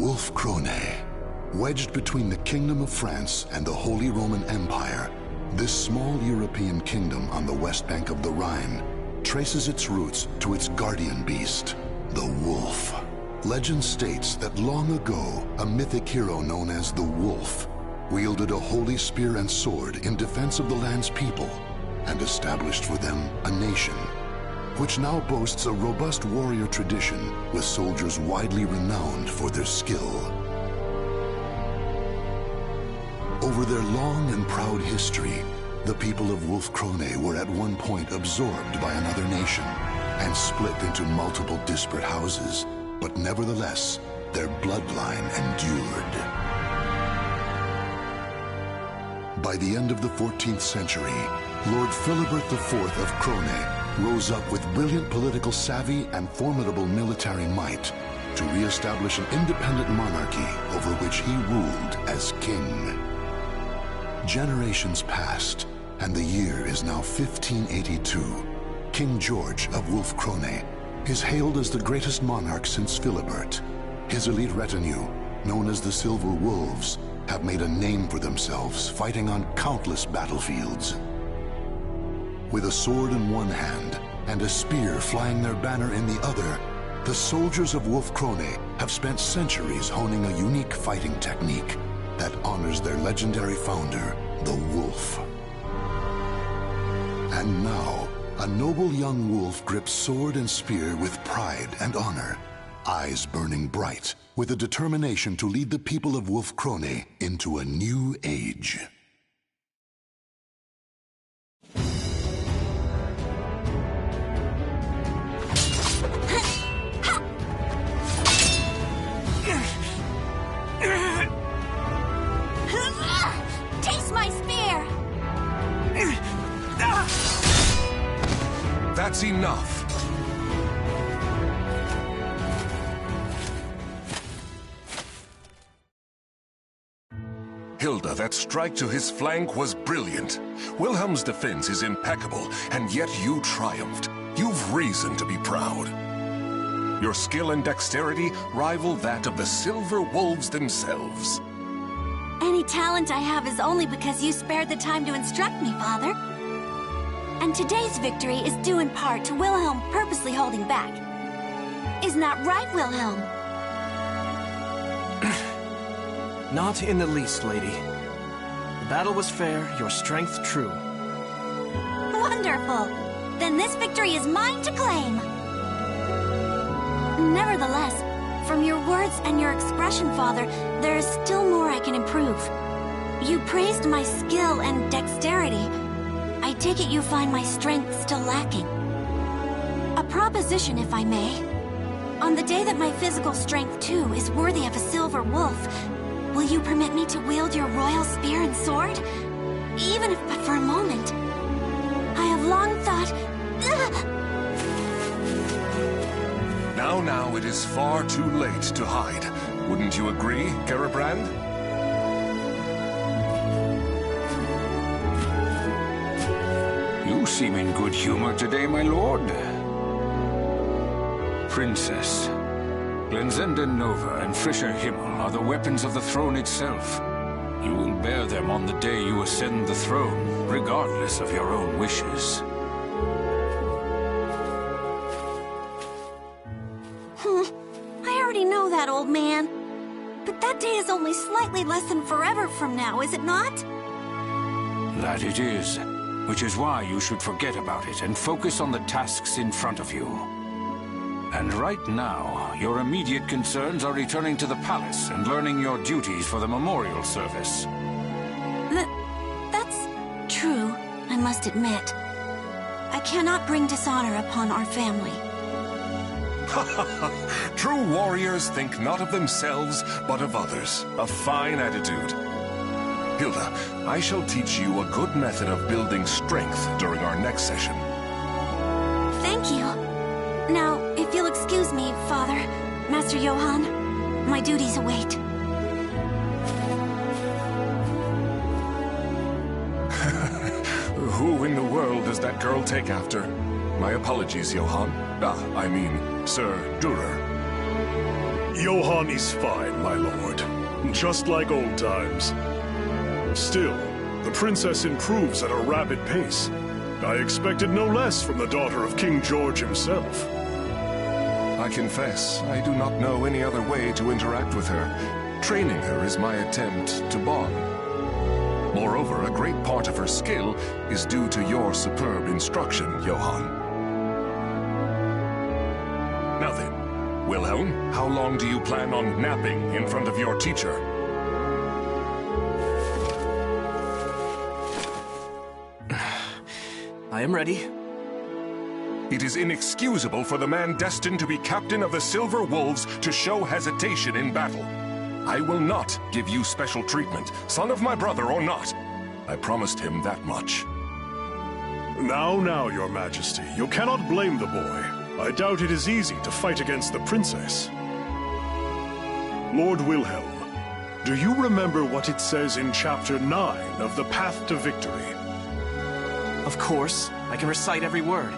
Wolf Krone. Wedged between the Kingdom of France and the Holy Roman Empire, this small European kingdom on the west bank of the Rhine traces its roots to its guardian beast, the wolf. Legend states that long ago, a mythic hero known as the Wolf wielded a holy spear and sword in defense of the land's people and established for them a nation, which now boasts a robust warrior tradition with soldiers widely renowned for their skill. Over their long and proud history, the people of Wolf Krone were at one point absorbed by another nation and split into multiple disparate houses, but nevertheless, their bloodline endured. By the end of the 14th century, Lord Philibert IV of Krone rose up with brilliant political savvy and formidable military might to re-establish an independent monarchy over which he ruled as king. Generations passed, and the year is now 1582. King George of Wolf Krone is hailed as the greatest monarch since Philibert. His elite retinue, known as the Silver Wolves, have made a name for themselves, fighting on countless battlefields. With a sword in one hand and a spear flying their banner in the other, the soldiers of Wolf Krone have spent centuries honing a unique fighting technique that honors their legendary founder, the Wolf. And now, a noble young wolf grips sword and spear with pride and honor, eyes burning bright, with a determination to lead the people of Wolf Krone into a new age. Taste my spear! That's enough. Hilde, that strike to his flank was brilliant. Wilhelm's defense is impeccable, and yet you triumphed. You've reason to be proud. Your skill and dexterity rival that of the Silver Wolves themselves. Any talent I have is only because you spared the time to instruct me, Father. And today's victory is due in part to Wilhelm purposely holding back. Isn't that right, Wilhelm? Not in the least, lady. The battle was fair, your strength true. Wonderful! Then this victory is mine to claim! Nevertheless, from your words and your expression, Father, there is still more I can improve. You praised my skill and dexterity. I take it you find my strength still lacking. A proposition, if I may. On the day that my physical strength, too, is worthy of a silver wolf, will you permit me to wield your royal spear and sword? Even if but for a moment. I have long thought... Now, it is far too late to hide. Wouldn't you agree, Gerbrand? You seem in good humor today, my lord. Princess, Glenzenden Nova and Frischer Himmel are the weapons of the throne itself. You will bear them on the day you ascend the throne, regardless of your own wishes. I already know that, old man. But that day is only slightly less than forever from now, is it not? That it is, which is why you should forget about it and focus on the tasks in front of you. And right now, your immediate concerns are returning to the palace and learning your duties for the memorial service. That's true, I must admit. I cannot bring dishonor upon our family. True warriors think not of themselves, but of others. A fine attitude. Hilde, I shall teach you a good method of building strength during our next session. Thank you. Now, if you'll excuse me, Father, Master Johann, my duties await. Who in the world does that girl take after? My apologies, Johann. I mean, Sir Durer. Johann is fine, my lord. Just like old times. Still, the princess improves at a rapid pace. I expected no less from the daughter of King George himself. I confess, I do not know any other way to interact with her. Training her is my attempt to bond. Moreover, a great part of her skill is due to your superb instruction, Johann. Now then, Wilhelm, how long do you plan on napping in front of your teacher? I am ready. It is inexcusable for the man destined to be captain of the Silver Wolves to show hesitation in battle. I will not give you special treatment, son of my brother or not. I promised him that much. Now, your majesty, you cannot blame the boy. I doubt it is easy to fight against the princess. Lord Wilhelm, do you remember what it says in Chapter 9 of The Path to Victory? Of course. I can recite every word.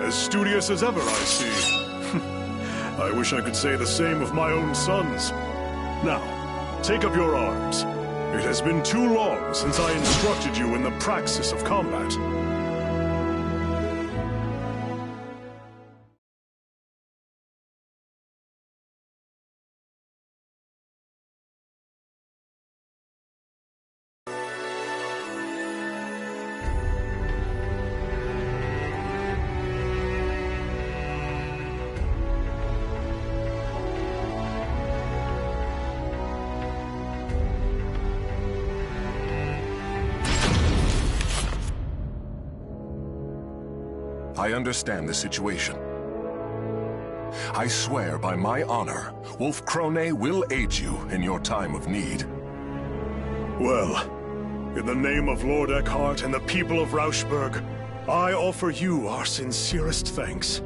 As studious as ever, I see. I wish I could say the same of my own sons. Now, take up your arms. It has been too long since I instructed you in the praxis of combat. I understand the situation. I swear by my honor, Wolf Krone will aid you in your time of need. Well, in the name of Lord Eckhart and the people of Rauschburg, I offer you our sincerest thanks.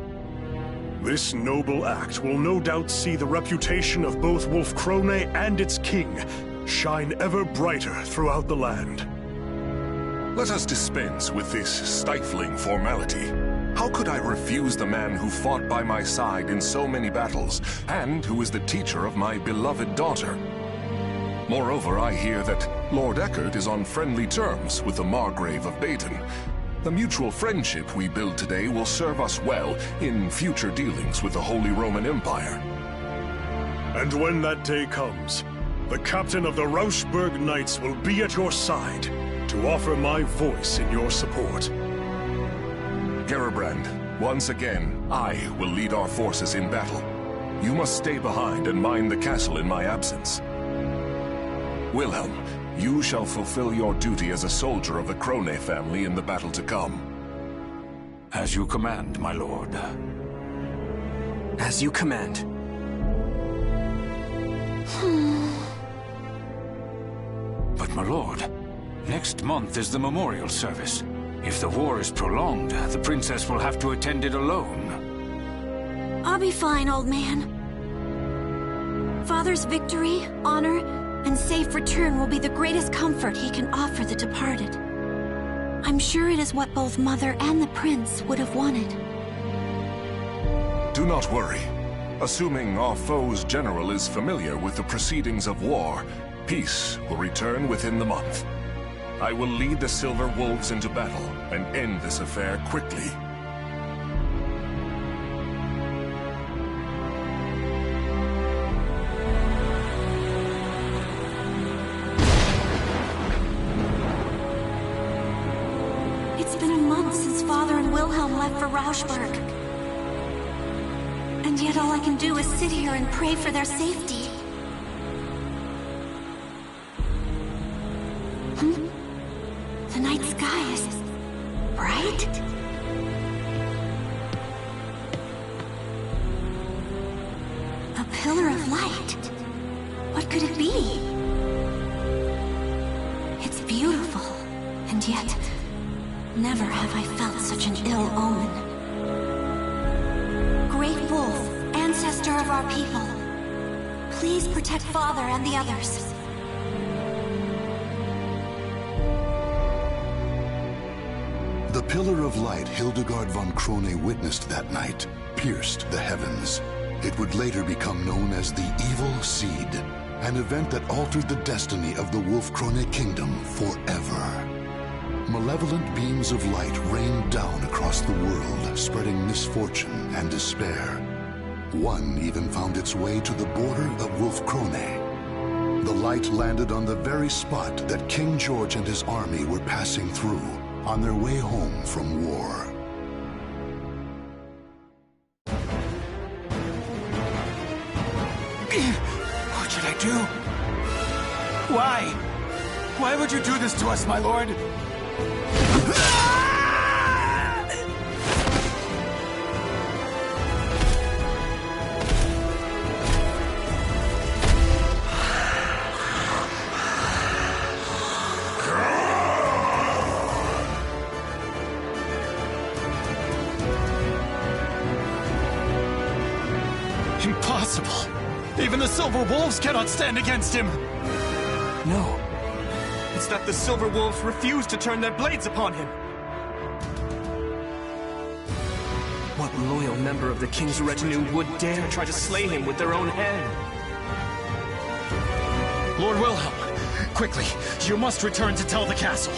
This noble act will no doubt see the reputation of both Wolf Krone and its king shine ever brighter throughout the land. Let us dispense with this stifling formality. How could I refuse the man who fought by my side in so many battles, and who is the teacher of my beloved daughter? Moreover, I hear that Lord Eckhart is on friendly terms with the Margrave of Baden. The mutual friendship we build today will serve us well in future dealings with the Holy Roman Empire. And when that day comes, the captain of the Rauschburg Knights will be at your side to offer my voice in your support. Gerbrand, once again, I will lead our forces in battle. You must stay behind and mind the castle in my absence. Wilhelm, you shall fulfill your duty as a soldier of the Krone family in the battle to come. As you command, my lord. As you command. But my lord, next month is the memorial service. If the war is prolonged, the princess will have to attend it alone. I'll be fine, old man. Father's victory, honor, and safe return will be the greatest comfort he can offer the departed. I'm sure it is what both Mother and the Prince would have wanted. Do not worry. Assuming our foe's general is familiar with the proceedings of war, peace will return within the month. I will lead the Silver Wolves into battle and end this affair quickly. It's been a month since Father and Wilhelm left for Rauschburg. And yet all I can do is sit here and pray for their safety. The night sky is bright. A pillar of light. What could it be? It's beautiful, and yet never have I felt such an ill omen. Great Wolf, ancestor of our people, please protect Father and the others. The pillar of light Hildegard von Krone witnessed that night pierced the heavens. It would later become known as the Evil Seed, an event that altered the destiny of the Wolf Krone kingdom forever. Malevolent beams of light rained down across the world, spreading misfortune and despair. One even found its way to the border of Wolf Krone. The light landed on the very spot that King George and his army were passing through on their way home from war. What should I do? Why? Why would you do this to us, my lord? Impossible! Even the Silver Wolves cannot stand against him! No. It's that the Silver Wolves refuse to turn their blades upon him. What loyal member of the King's retinue would dare try to slay him with their own hand? Lord Wilhelm, quickly, you must return to tell the castle.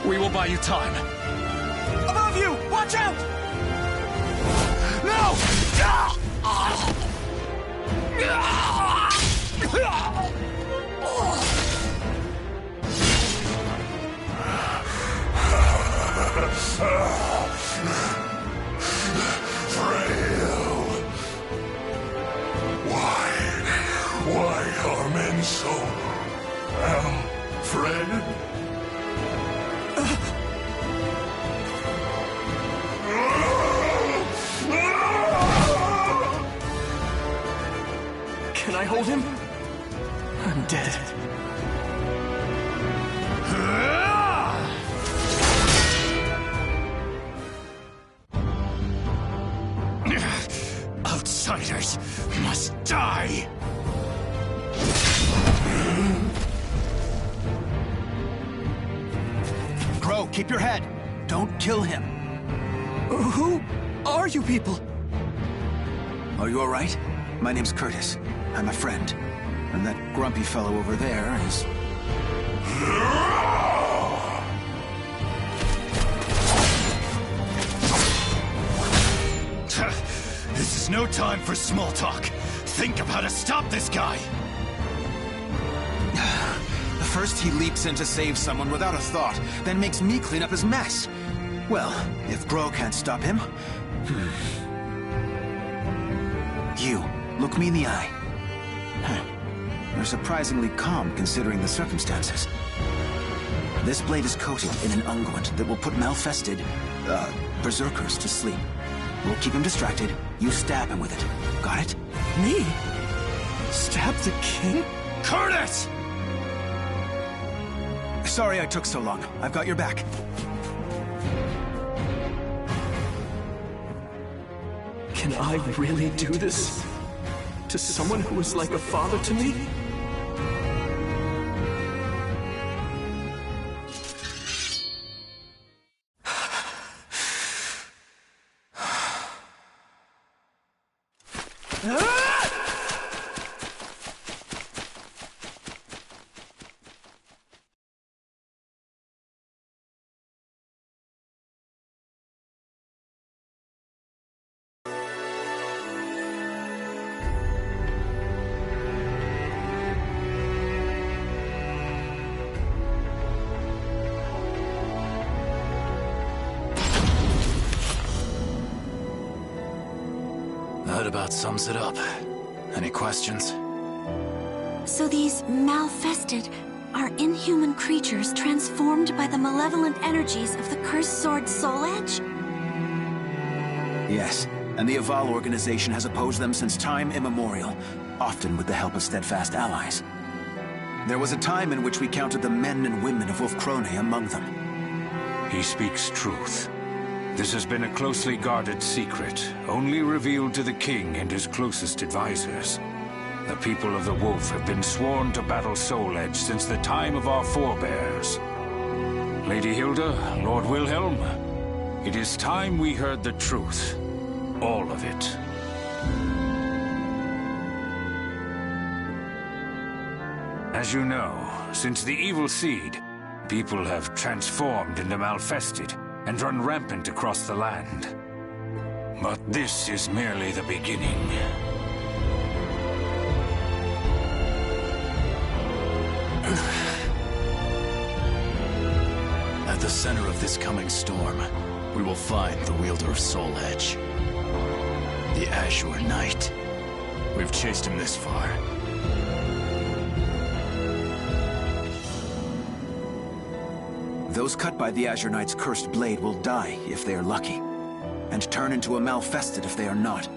We will buy you time. Above you! Watch out! No! Frail. Why are men so afraid? Can I hold him? I'm dead. Outsiders must die! Crow, keep your head. Don't kill him. Who are you people? Are you all right? My name's Curtis. I'm a friend. And that grumpy fellow over there is... This is no time for small talk. Think of how to stop this guy! First he leaps in to save someone without a thought, then makes me clean up his mess. Well, if Gro can't stop him... You, look me in the eye. You're surprisingly calm considering the circumstances. This blade is coated in an unguent that will put malfested, berserkers to sleep. We'll keep him distracted, you stab him with it. Got it? Me? Stab the king? Curtis! Sorry I took so long. I've got your back. Can I really do this? To someone who is like a father to me? That about sums it up. Any questions? So these malfested are inhuman creatures transformed by the malevolent energies of the cursed sword Soul Edge? Yes, and the Aval organization has opposed them since time immemorial, often with the help of steadfast allies. There was a time in which we counted the men and women of Wolf Krone among them. He speaks truth. This has been a closely guarded secret, only revealed to the king and his closest advisors. The people of the Wolf have been sworn to battle Soul Edge since the time of our forebears. Lady Hilde, Lord Wilhelm, It is time we heard the truth. All of it. As you know, since the evil seed, people have transformed into Malfested and run rampant across the land. But this is merely the beginning. At the center of this coming storm, we will find the wielder of Soul Edge. The Azure Knight. We've chased him this far. Those cut by the Azure Knight's cursed blade will die if they are lucky, and turn into a Malfested if they are not.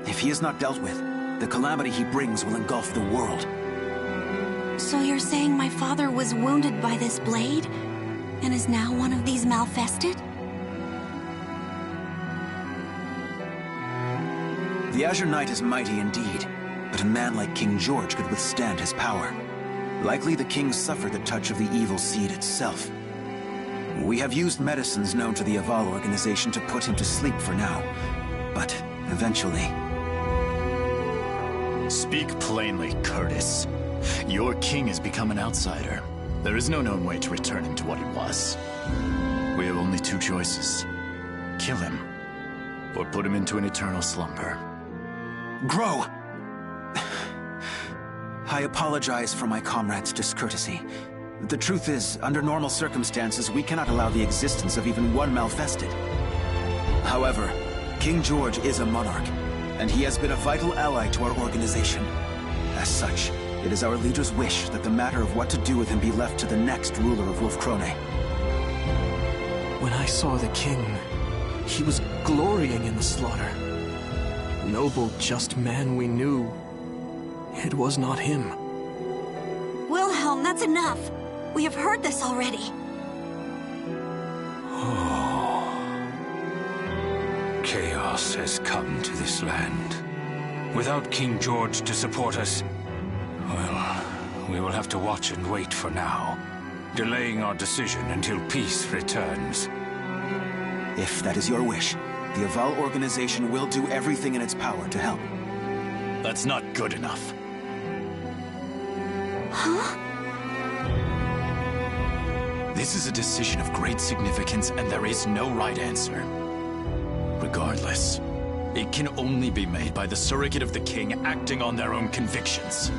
If he is not dealt with, the calamity he brings will engulf the world. So you're saying my father was wounded by this blade, and is now one of these Malfested? The Azure Knight is mighty indeed, but a man like King George could withstand his power. Likely the king suffered the touch of the evil seed itself. We have used medicines known to the Aval organization to put him to sleep for now, but eventually... Speak plainly, Curtis. Your king has become an outsider. There is no known way to return him to what he was. We have only two choices. Kill him, or put him into an eternal slumber. Grow! I apologize for my comrade's discourtesy. The truth is, under normal circumstances, we cannot allow the existence of even one Malfested. However, King George is a monarch, and he has been a vital ally to our organization. As such, it is our leader's wish that the matter of what to do with him be left to the next ruler of Wolf-Krone. When I saw the king, he was glorying in the slaughter. Noble, just man we knew. It was not him. Wilhelm, that's enough. We have heard this already. Chaos has come to this land. Without King George to support us, well, we will have to watch and wait for now, delaying our decision until peace returns. If that is your wish, the Aval organization will do everything in its power to help. That's not good enough. Huh? This is a decision of great significance, and there is no right answer. Regardless, it can only be made by the surrogate of the king acting on their own convictions.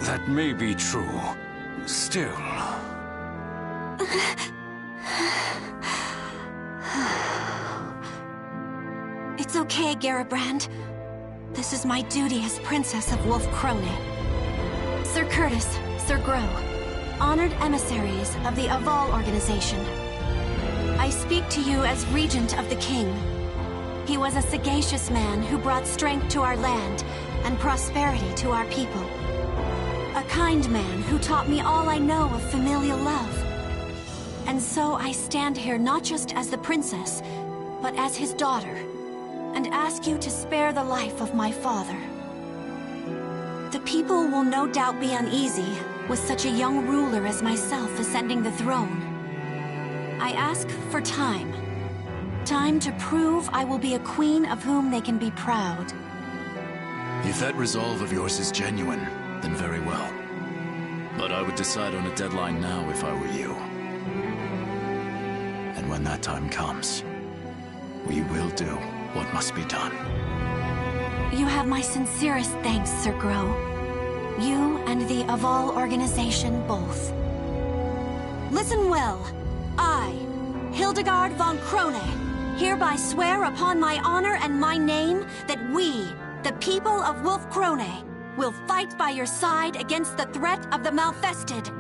That may be true. Still... It's okay, Garibrand. This is my duty as Princess of Wolf-Krone. Sir Curtis, Sir Grow, honored emissaries of the Aval organization. I speak to you as Regent of the King. He was a sagacious man who brought strength to our land and prosperity to our people. A kind man who taught me all I know of familial love. And so I stand here not just as the princess, but as his daughter, and ask you to spare the life of my father. The people will no doubt be uneasy with such a young ruler as myself ascending the throne. I ask for time. Time to prove I will be a queen of whom they can be proud. If that resolve of yours is genuine, then very well. But I would decide on a deadline now if I were you. And when that time comes, we will do what must be done. You have my sincerest thanks, Sir Grow. You and the Aval organization both. Listen well. I, Hildegard von Krone, hereby swear upon my honor and my name that we, the people of Wolf-Krone, will fight by your side against the threat of the Malfested.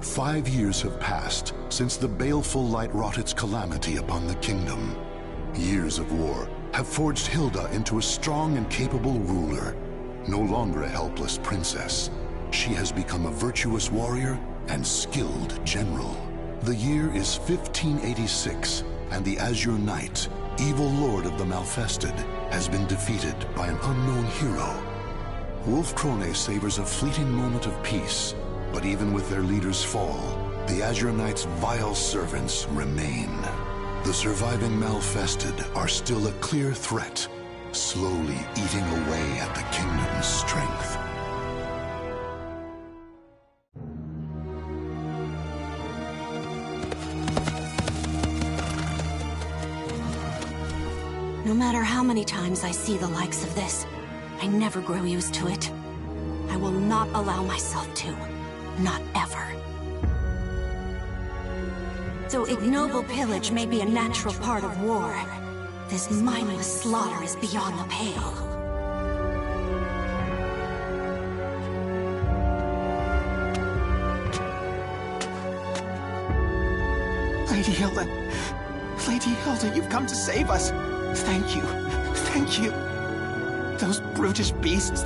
5 years have passed since the baleful light wrought its calamity upon the kingdom. Years of war have forged Hilde into a strong and capable ruler. No longer a helpless princess, she has become a virtuous warrior and skilled general. The year is 1586, and the Azure Knight, evil lord of the Malfested, has been defeated by an unknown hero. Wolf Krone savors a fleeting moment of peace, but even with their leader's fall, the Azure Knight's vile servants remain. The surviving Malfested are still a clear threat, slowly eating away at the kingdom's strength. No matter how many times I see the likes of this, I never grow used to it. I will not allow myself to. Not ever. Though ignoble pillage may be a natural part of war, this mindless slaughter is beyond the pale. Lady Hilde! Lady Hilde, you've come to save us! Thank you. Thank you. Those brutish beasts,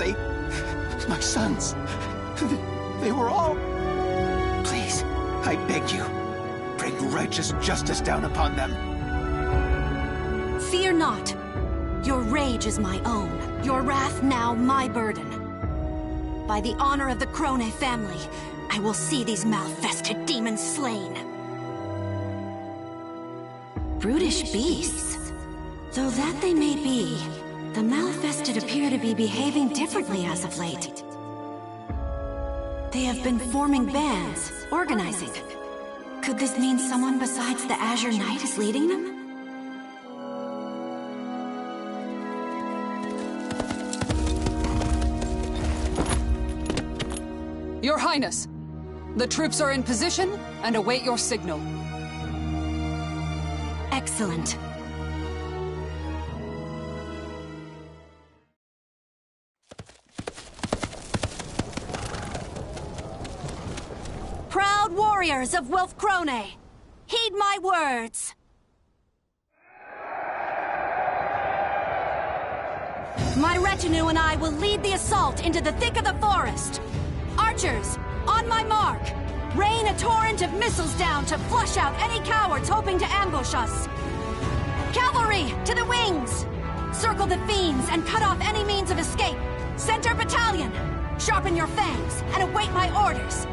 my sons. They were all... Please, I beg you, bring righteous justice down upon them. Fear not. Your rage is my own. Your wrath now my burden. By the honor of the Krone family, I will see these Malfested demons slain. Brutish beasts? Though that they may be, the Malfested appear to be behaving differently as of late. They have been forming bands, organizing. Could this mean someone besides the Azure Knight is leading them? Your Highness, the troops are in position and await your signal. Excellent. Proud warriors of Wolf Krone, heed my words. My retinue and I will lead the assault into the thick of the forest. Archers, on my mark, rain a torrent of missiles down to flush out any cowards hoping to ambush us. Cavalry, to the wings! Circle the fiends and cut off any means of escape. Center battalion, sharpen your fangs and await my orders.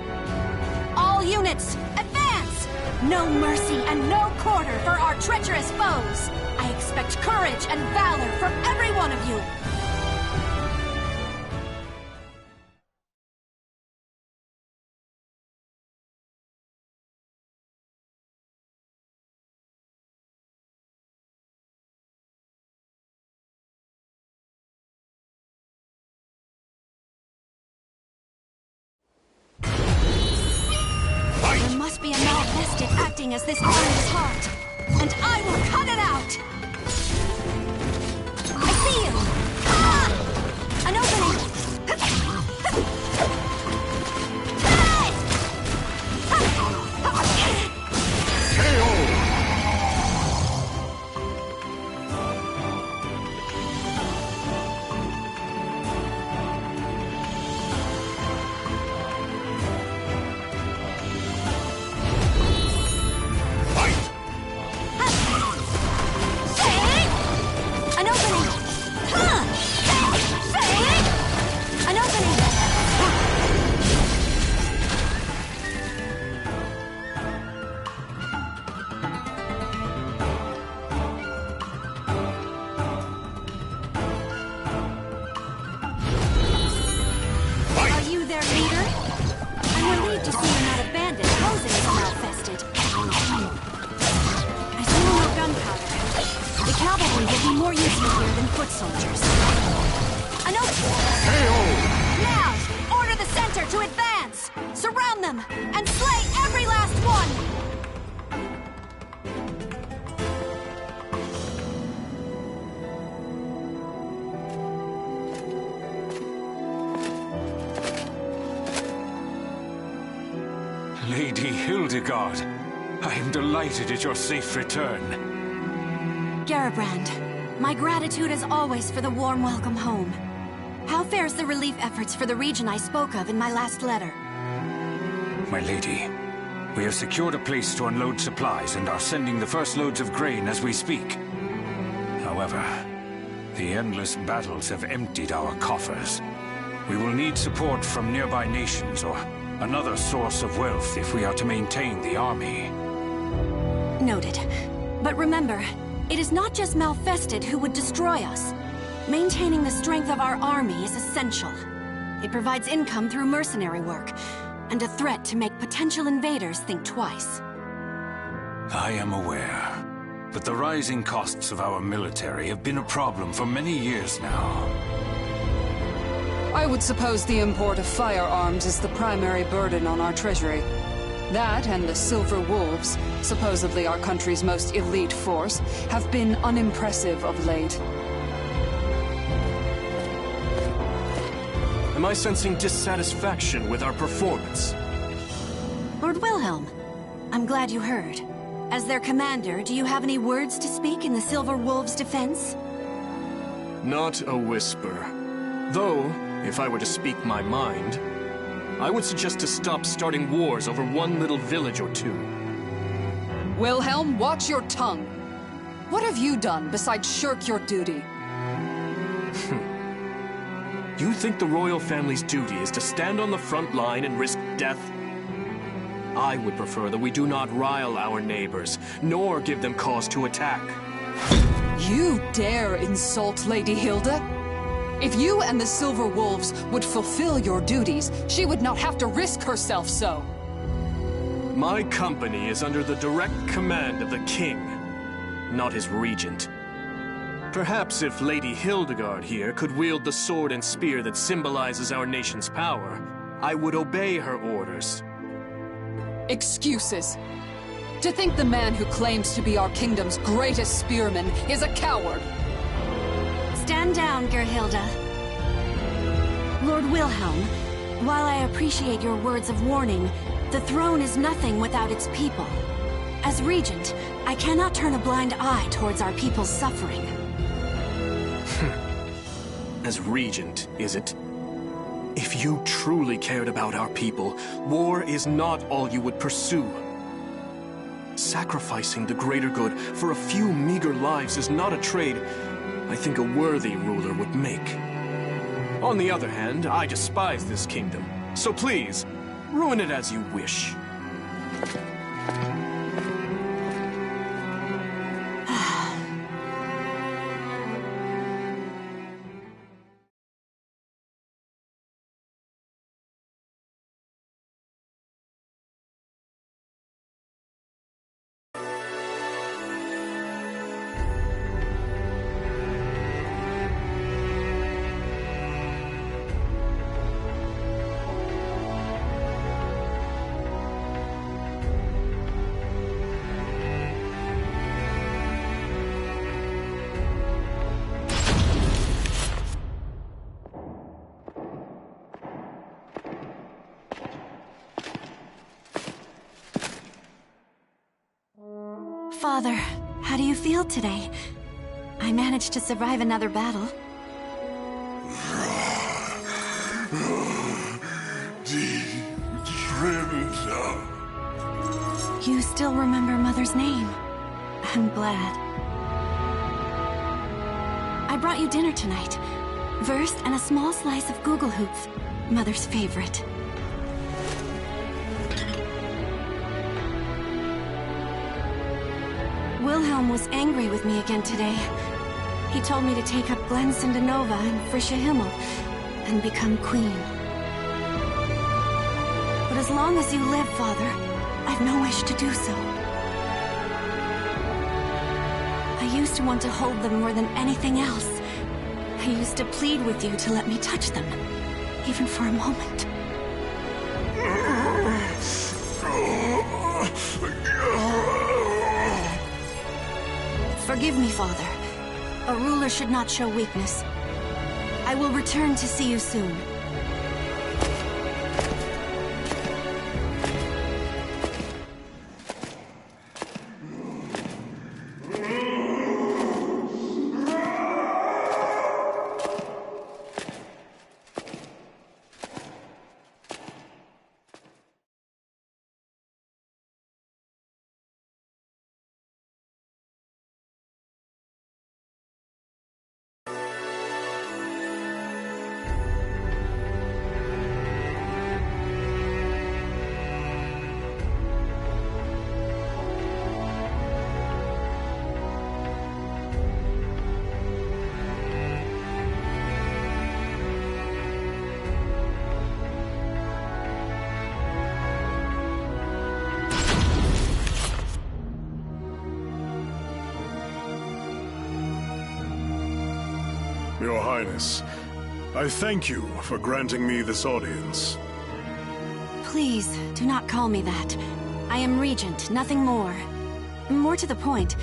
All units, advance! No mercy and no quarter for our treacherous foes. I expect courage and valor from every one of you. There must be a Malfested acting as this army's heart, and I will cut it out! I see you! Ah! An opening! Lady Hildegard, I am delighted at your safe return. Garibrand, my gratitude as always for the warm welcome home. How fares the relief efforts for the region I spoke of in my last letter? My lady, we have secured a place to unload supplies and are sending the first loads of grain as we speak. However, the endless battles have emptied our coffers. We will need support from nearby nations or another source of wealth if we are to maintain the army. Noted. But remember, it is not just Malfested who would destroy us. Maintaining the strength of our army is essential. It provides income through mercenary work, and a threat to make potential invaders think twice. I am aware, but the rising costs of our military have been a problem for many years now. I would suppose the import of firearms is the primary burden on our treasury. That and the Silver Wolves, supposedly our country's most elite force, have been unimpressive of late. Am I sensing dissatisfaction with our performance? Lord Wilhelm, I'm glad you heard. As their commander, do you have any words to speak in the Silver Wolves' defense? Not a whisper. Though, if I were to speak my mind, I would suggest to stop starting wars over one little village or two. Wilhelm, watch your tongue. What have you done besides shirk your duty? You think the royal family's duty is to stand on the front line and risk death? I would prefer that we do not rile our neighbors, nor give them cause to attack. You dare insult Lady Hilde? If you and the Silver Wolves would fulfill your duties, she would not have to risk herself so. My company is under the direct command of the king, not his regent. Perhaps if Lady Hildegard here could wield the sword and spear that symbolizes our nation's power, I would obey her orders. Excuses. To think the man who claims to be our kingdom's greatest spearman is a coward. Stand down, Gerhilda. Lord Wilhelm, while I appreciate your words of warning, the throne is nothing without its people. As regent, I cannot turn a blind eye towards our people's suffering. As regent, is it? If you truly cared about our people, war is not all you would pursue. Sacrificing the greater good for a few meager lives is not a trade I think a worthy ruler would make. On the other hand, I despise this kingdom, so please, ruin it as you wish. Father, how do you feel today? I managed to survive another battle. You still remember Mother's name. I'm glad. I brought you dinner tonight. Wurst and a small slice of Gugelhupf, Mother's favorite. Wilhelm was angry with me again today. He told me to take up Glensindanova and Frische Himmel and become queen. But as long as you live, Father, I've no wish to do so. I used to want to hold them more than anything else. I used to plead with you to let me touch them, even for a moment. Forgive me, Father. A ruler should not show weakness. I will return to see you soon. Your Highness, I thank you for granting me this audience. Please, do not call me that. I am Regent, nothing more. More to the point,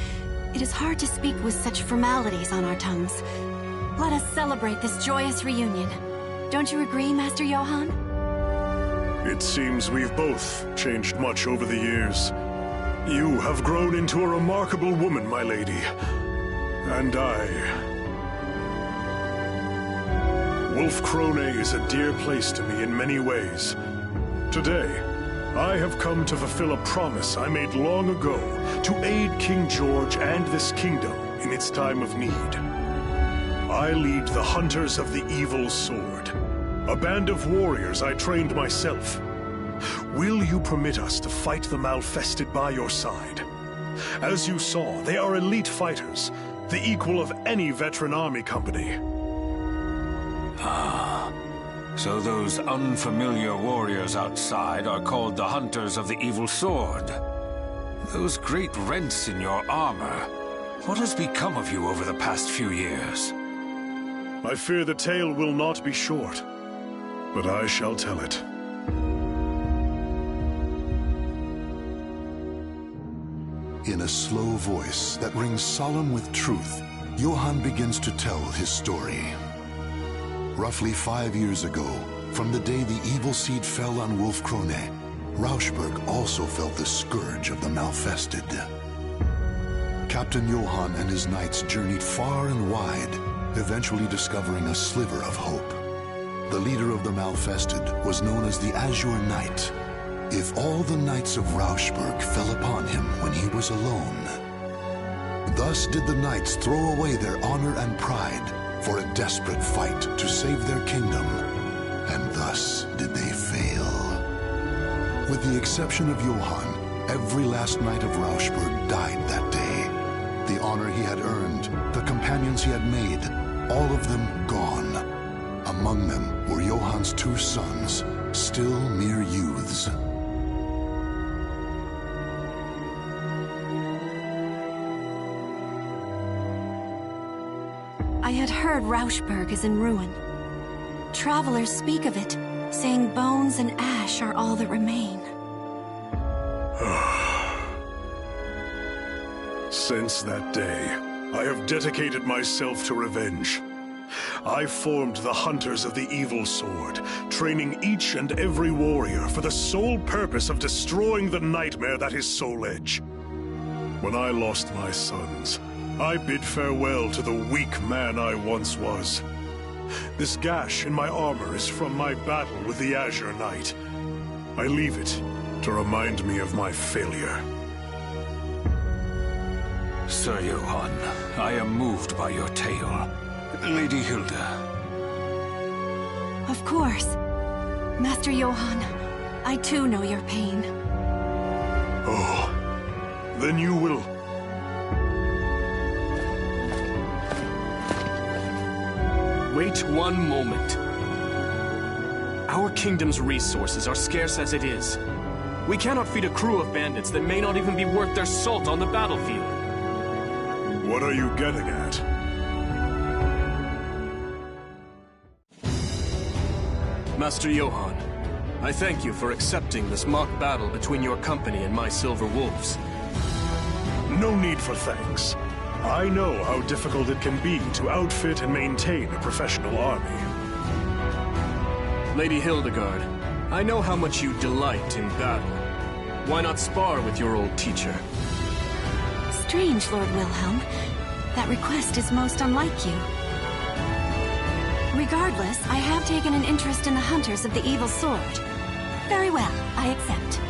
it is hard to speak with such formalities on our tongues. Let us celebrate this joyous reunion. Don't you agree, Master Johann? It seems we've both changed much over the years. You have grown into a remarkable woman, my lady. And Wolf Krone is a dear place to me in many ways. Today, I have come to fulfill a promise I made long ago to aid King George and this kingdom in its time of need. I lead the Hunters of the Evil Sword, a band of warriors I trained myself. Will you permit us to fight the Malfested by your side? As you saw, they are elite fighters, the equal of any veteran army company. So those unfamiliar warriors outside are called the Hunters of the Evil Sword. Those great rents in your armor. What has become of you over the past few years? I fear the tale will not be short, but I shall tell it. In a slow voice that rings solemn with truth, Johann begins to tell his story. Roughly 5 years ago, from the day the evil seed fell on Wolf Krone, Rauschberg also felt the scourge of the Malfested. Captain Johann and his knights journeyed far and wide, eventually discovering a sliver of hope. The leader of the Malfested was known as the Azure Knight. If all the knights of Rauschberg fell upon him when he was alone. Thus did the knights throw away their honor and pride for a desperate fight to save their kingdom, and thus did they fail. With the exception of Johann, every last knight of Rauschberg died that day. The honor he had earned, the companions he had made, all of them gone. Among them were Johann's 2 sons, still mere youths. I had heard Rauschberg is in ruin. Travelers speak of it, saying bones and ash are all that remain. Since that day, I have dedicated myself to revenge. I formed the Hunters of the Evil Sword, training each and every warrior for the sole purpose of destroying the nightmare that is Soul Edge. When I lost my sons, I bid farewell to the weak man I once was. This gash in my armor is from my battle with the Azure Knight. I leave it to remind me of my failure. Sir Johann, I am moved by your tale. Lady Hilde. Of course. Master Johann, I too know your pain. Oh, then you will... Wait one moment. Our kingdom's resources are scarce as it is. We cannot feed a crew of bandits that may not even be worth their salt on the battlefield. What are you getting at? Master Johann, I thank you for accepting this mock battle between your company and my Silver Wolves. No need for thanks. I know how difficult it can be to outfit and maintain a professional army. Lady Hildegard, I know how much you delight in battle. Why not spar with your old teacher? Strange, Lord Wilhelm. That request is most unlike you. Regardless, I have taken an interest in the Hunters of the Evil Sword. Very well, I accept.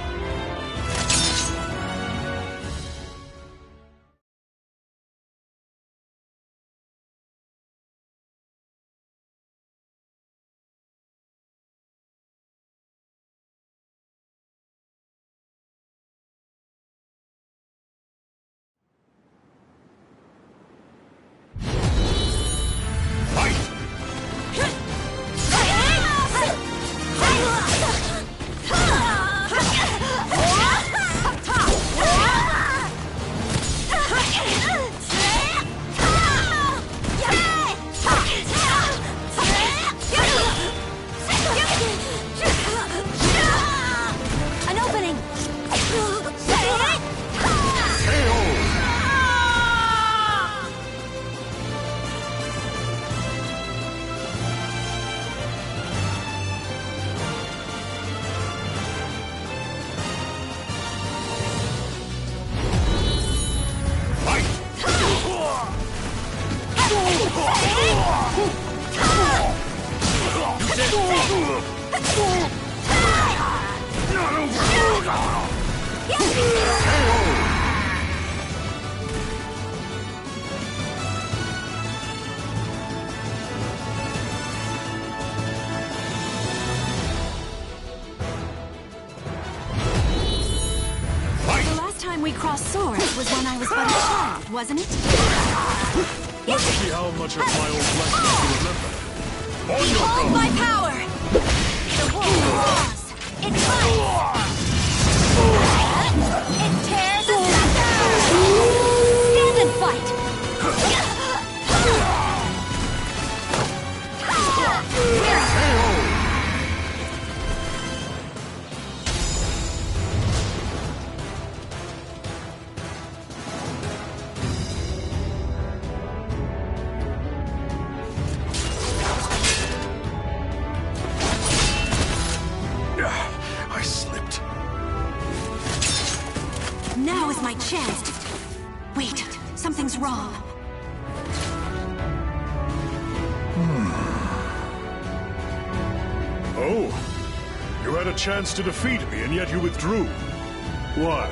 we crossed swords was when I was but a child, wasn't it? Let's see how much of my old lessons you remember. On your Behold guard! my power! The wolf roars! It bites! It tears asunder! Stand and fight! I slipped. Now is my chance. Wait, something's wrong. Oh, you had a chance to defeat me, and yet you withdrew. Why?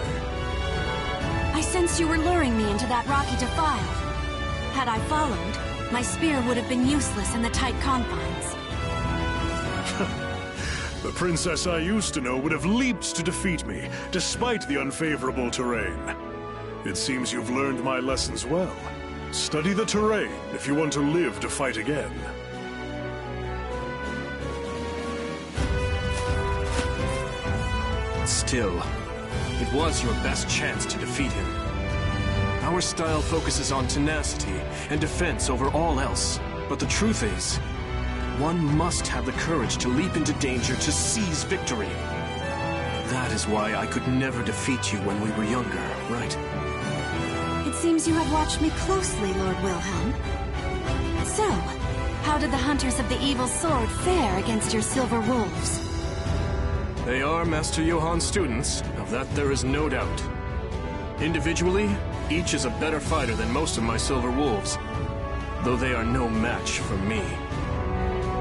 I sensed you were luring me into that rocky defile. Had I followed, my spear would have been useless in the tight confines. The princess I used to know would have leaped to defeat me, despite the unfavorable terrain. It seems you've learned my lessons well. Study the terrain if you want to live to fight again. Still, it was your best chance to defeat him. Our style focuses on tenacity and defense over all else. But the truth is, one must have the courage to leap into danger to seize victory. That is why I could never defeat you when we were younger, right? It seems you have watched me closely, Lord Wilhelm. So, how did the Hunters of the Evil Sword fare against your Silver Wolves? They are Master Johann's students, of that there is no doubt. Individually, each is a better fighter than most of my Silver Wolves, though they are no match for me.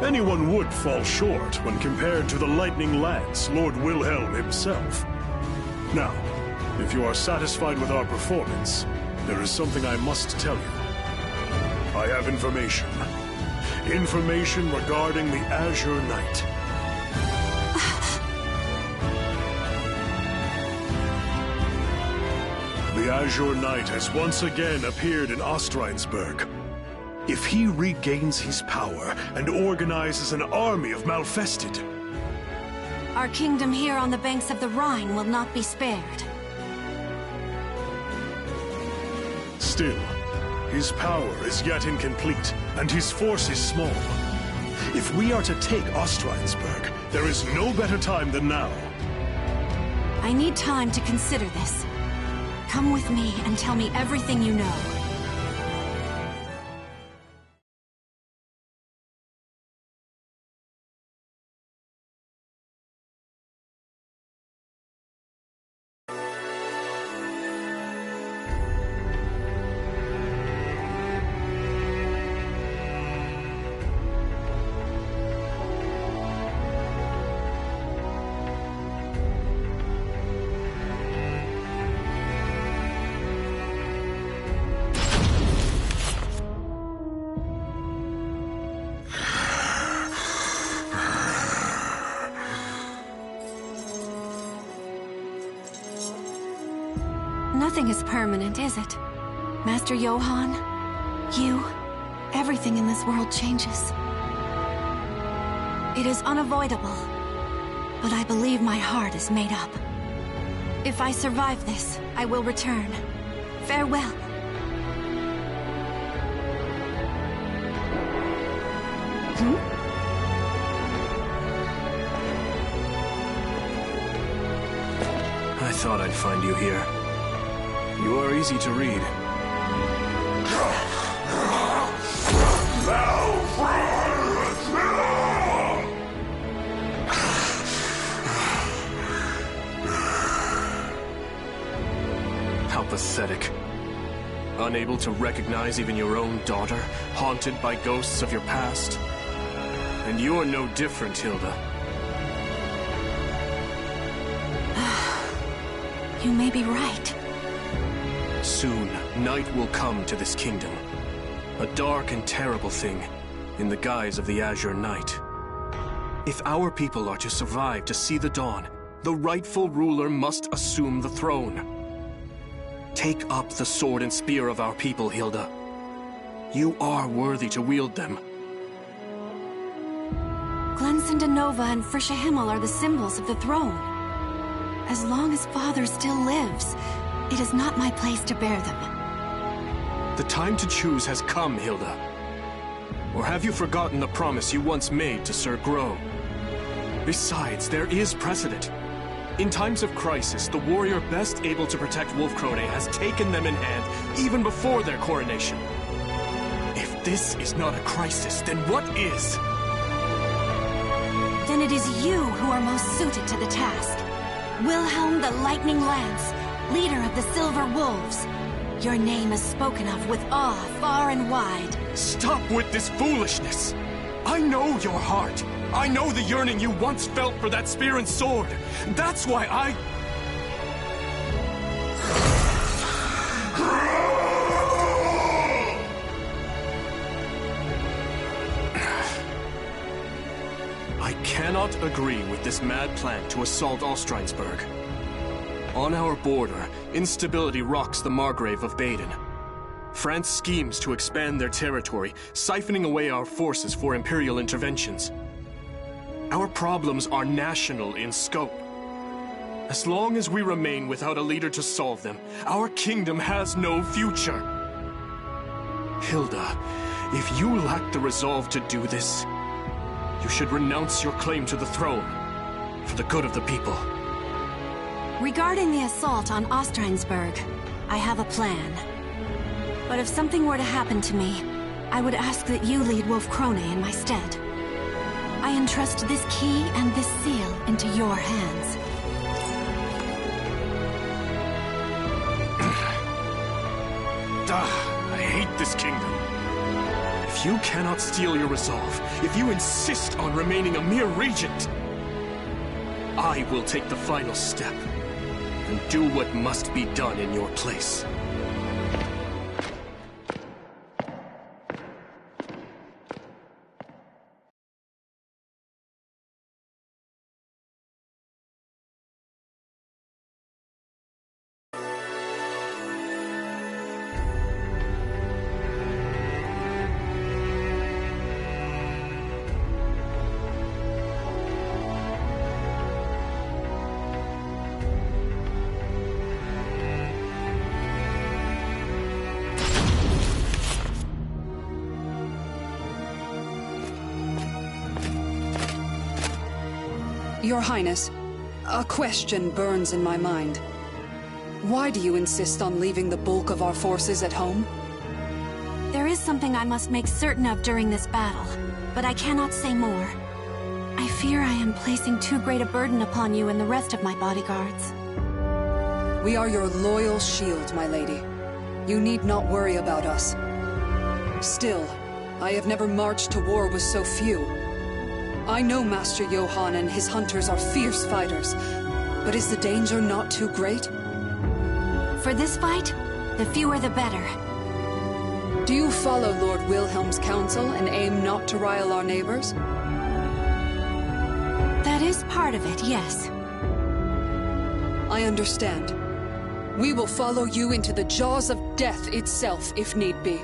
Anyone would fall short when compared to the Lightning Lance, Lord Wilhelm himself. Now, if you are satisfied with our performance, there is something I must tell you. I have information. Information regarding the Azure Knight. The Azure Knight has once again appeared in Ostreinsburg. If he regains his power and organizes an army of Malfested, Our kingdom here on the banks of the Rhine will not be spared. still, his power is yet incomplete, and his force is small. If we are to take Ostreinsburg, there is no better time than now. I need time to consider this. Come with me and tell me everything you know. Nothing is permanent, is it? Master Johann, you, everything in this world changes. It is unavoidable, but I believe my heart is made up. If I survive this, I will return. Farewell. I thought I'd find you here. You are easy to read. How pathetic. Unable to recognize even your own daughter, haunted by ghosts of your past. And you're no different, Hilde. You may be right. Soon, night will come to this kingdom. A dark and terrible thing, in the guise of the Azure Knight. If our people are to survive to see the dawn, the rightful ruler must assume the throne. Take up the sword and spear of our people, Hilde. You are worthy to wield them. Nova and Frisha Himmel are the symbols of the throne. As long as Father still lives, it is not my place to bear them. The time to choose has come, Hilde. Or have you forgotten the promise you once made to Sir Grow? Besides, there is precedent. In times of crisis, the warrior best able to protect Wolfkrone has taken them in hand even before their coronation. If this is not a crisis, then what is? Then it is you who are most suited to the task. Wilhelm the Lightning Lance, leader of the Silver Wolves. Your name is spoken of with awe far and wide. Stop with this foolishness! I know your heart. I know the yearning you once felt for that spear and sword. That's why I cannot agree with this mad plan to assault Ostreinsburg. On our border, instability rocks the Margrave of Baden. France schemes to expand their territory, siphoning away our forces for imperial interventions. Our problems are national in scope. As long as we remain without a leader to solve them, our kingdom has no future. Hilde, if you lack the resolve to do this, you should renounce your claim to the throne, for the good of the people. Regarding the assault on Ostreinsburg, I have a plan. But if something were to happen to me, I would ask that you lead Wolfkrone in my stead. I entrust this key and this seal into your hands. I hate this kingdom. If you cannot steal your resolve, if you insist on remaining a mere regent, I will take the final step and do what must be done in your place. Your Highness, a question burns in my mind. Why do you insist on leaving the bulk of our forces at home? There is something I must make certain of during this battle, but I cannot say more. I fear I am placing too great a burden upon you and the rest of my bodyguards. We are your loyal shield, my lady. You need not worry about us. Still, I have never marched to war with so few. I know Master Johann and his hunters are fierce fighters, but is the danger not too great? For this fight, the fewer the better. Do you follow Lord Wilhelm's counsel and aim not to rile our neighbors? That is part of it, yes. I understand. We will follow you into the jaws of death itself, if need be.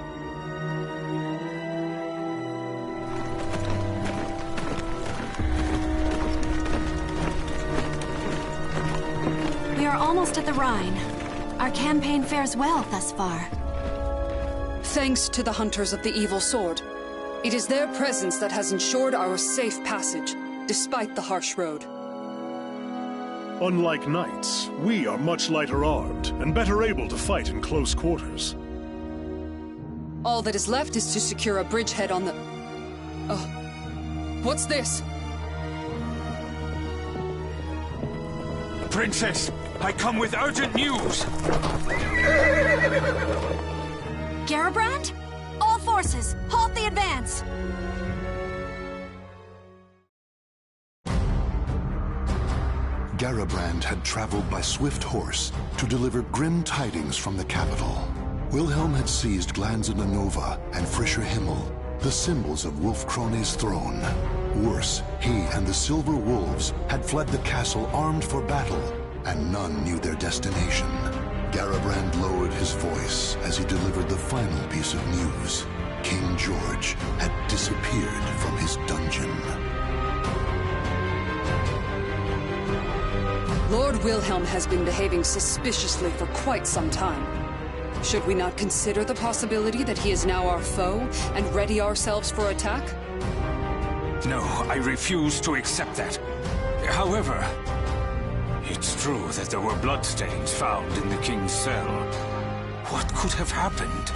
We are almost at the Rhine. Our campaign fares well thus far. Thanks to the Hunters of the Evil Sword. It is their presence that has ensured our safe passage, despite the harsh road. Unlike knights, we are much lighter armed and better able to fight in close quarters. All that is left is to secure a bridgehead on the... Oh. What's this? Princess, I come with urgent news! Garibrand? All forces, halt the advance! Garibrand had traveled by swift horse to deliver grim tidings from the capital. Wilhelm had seized Nova and Frisha Himmel, the symbols of Wolfkrone's throne. Worse, he and the Silver Wolves had fled the castle armed for battle, and none knew their destination. Garibrand lowered his voice as he delivered the final piece of news. King George had disappeared from his dungeon. Lord Wilhelm has been behaving suspiciously for quite some time. Should we not consider the possibility that he is now our foe and ready ourselves for attack? No, I refuse to accept that. However, it's true that there were bloodstains found in the king's cell. What could have happened?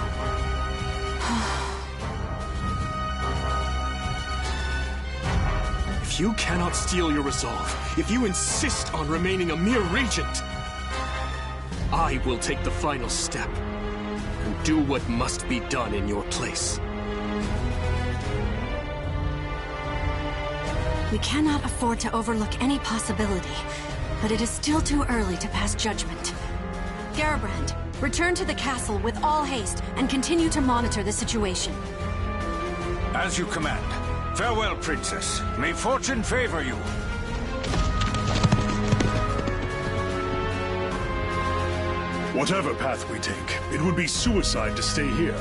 If you cannot steel your resolve, if you insist on remaining a mere regent, I will take the final step and do what must be done in your place. We cannot afford to overlook any possibility, but it is still too early to pass judgment. Garibrand, return to the castle with all haste and continue to monitor the situation. As you command. Farewell, Princess. May fortune favor you. Whatever path we take, it would be suicide to stay here.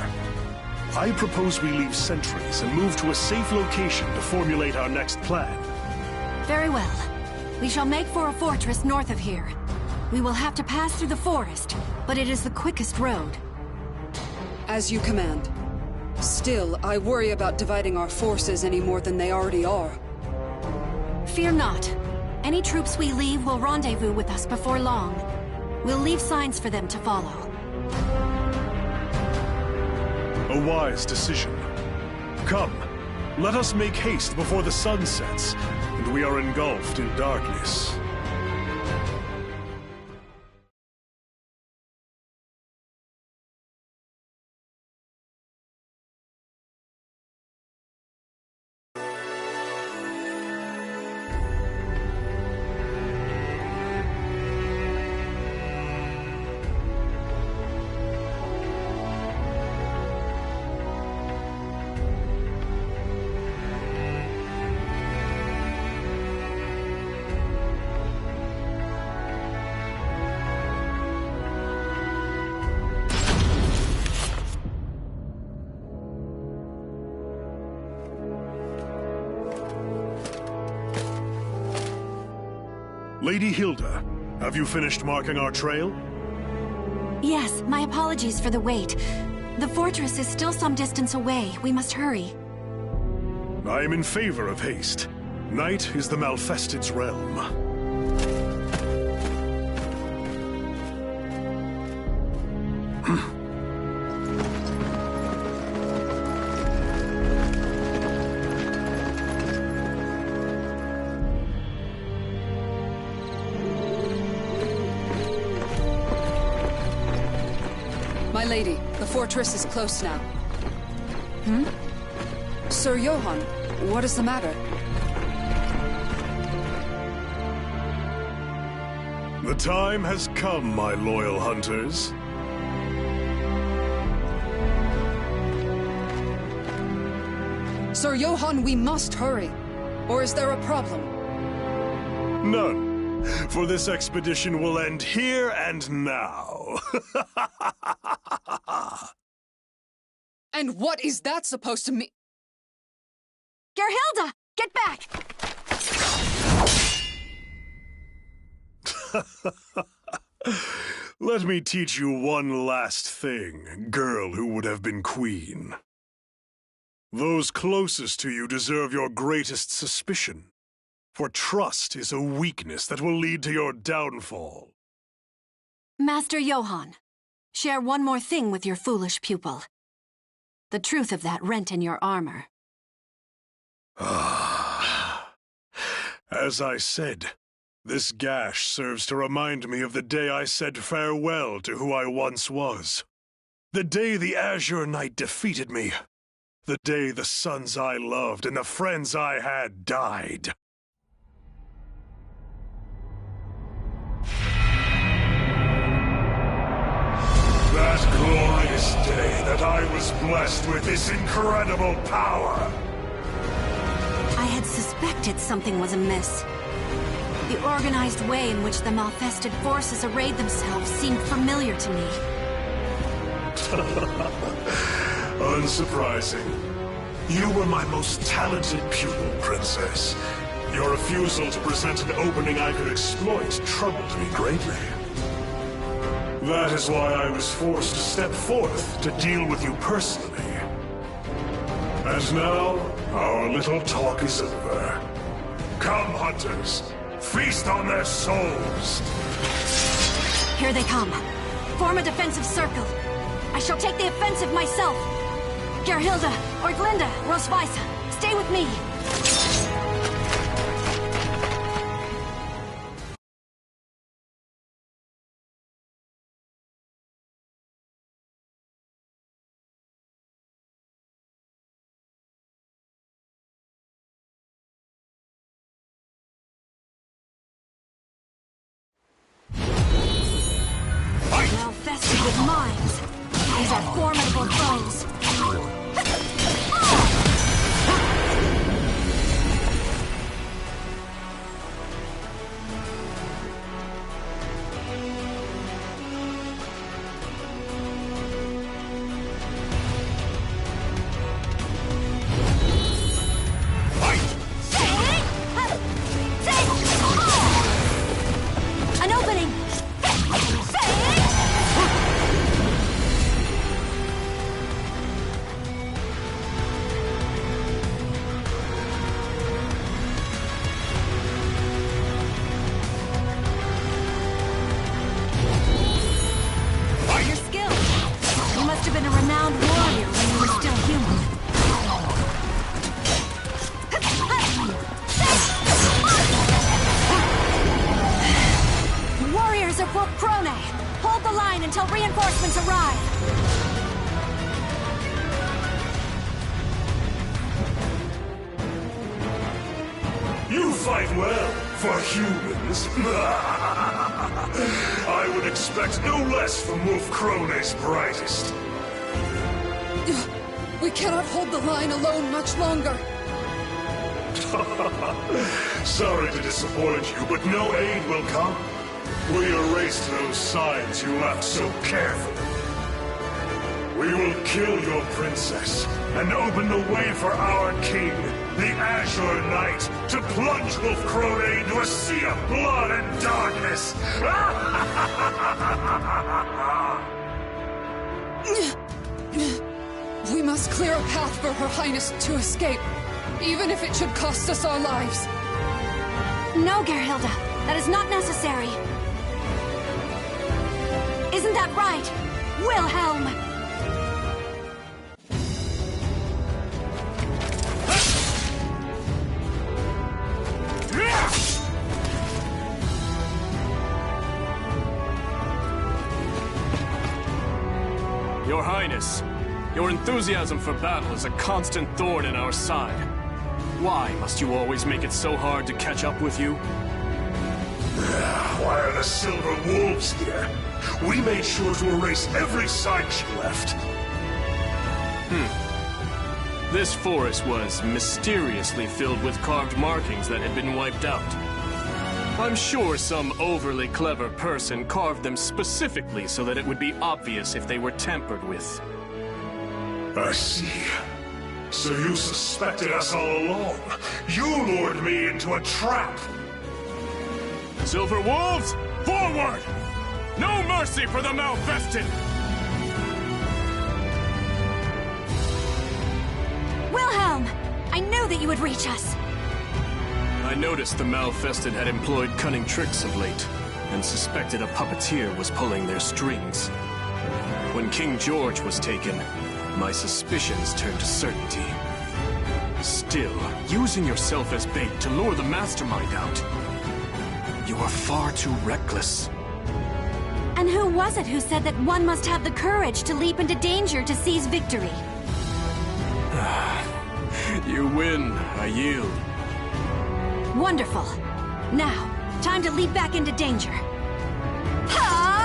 I propose we leave sentries and move to a safe location to formulate our next plan. Very well. We shall make for a fortress north of here. We will have to pass through the forest, but it is the quickest road. As you command. Still, I worry about dividing our forces any more than they already are. Fear not. Any troops we leave will rendezvous with us before long. We'll leave signs for them to follow. A wise decision. Come, let us make haste before the sun sets, and we are engulfed in darkness. Lady Hilde, have you finished marking our trail? Yes, my apologies for the wait. The fortress is still some distance away. We must hurry. I am in favor of haste. Night is the Malfestid's realm. My lady, the fortress is close now. Sir Johann, what is the matter? The time has come, my loyal hunters. Sir Johann, we must hurry. Or is there a problem? None. For this expedition will end here and now. And what is that supposed to mean? Gerhilde, get back! Let me teach you one last thing, girl who would have been queen. Those closest to you deserve your greatest suspicion, for trust is a weakness that will lead to your downfall. Master Johann, share one more thing with your foolish pupil. The truth of that rent in your armor. As I said, this gash serves to remind me of the day I said farewell to who I once was. The day the Azure Knight defeated me. The day the sons I loved and the friends I had died. That glorious day that I was blessed with this incredible power. I had suspected something was amiss. The organized way in which the Malfested forces arrayed themselves seemed familiar to me. Unsurprising. You were my most talented pupil, Princess. Your refusal to present an opening I could exploit troubled me greatly. That is why I was forced to step forth to deal with you personally. And now, our little talk is over. Come, hunters. Feast on their souls. Here they come. Form a defensive circle. I shall take the offensive myself. Gerhilde, Orglinde, Rosweisa, stay with me. Malfested with minds. These are formidable foes. An opening! Your skill! You must have been a renowned warrior when you were still human. Warriors of Wolf Krone! Hold the line until reinforcements arrive! You fight well, for humans. I would expect no less from Wolf Krone's brightest. We cannot hold the line alone much longer. Sorry to disappoint you, but no aid will come. We erase those signs you left so carefully. We will kill your princess and open the way for our king, the Azure Knight, to plunge Wolf Krone into a sea of blood and darkness. We must clear a path for Her Highness to escape, even if it should cost us our lives. No, Gerhilde. That is not necessary. Isn't that right, Wilhelm? Your Highness, your enthusiasm for battle is a constant thorn in our side. Why must you always make it so hard to catch up with you? Why are the Silver Wolves here? We made sure to erase every sign she left. This forest was mysteriously filled with carved markings that had been wiped out. I'm sure some overly clever person carved them specifically so that it would be obvious if they were tampered with. I see. So you suspected us all along. You lured me into a trap. Silver Wolves, forward! No mercy for the Malfested! Wilhelm! I knew that you would reach us. I noticed the Malfested had employed cunning tricks of late, and suspected a puppeteer was pulling their strings. When King George was taken, my suspicions turned to certainty. Still, using yourself as bait to lure the mastermind out. You are far too reckless. And who was it who said that one must have the courage to leap into danger to seize victory? You win, I yield. Wonderful. Now, time to leap back into danger. Ha!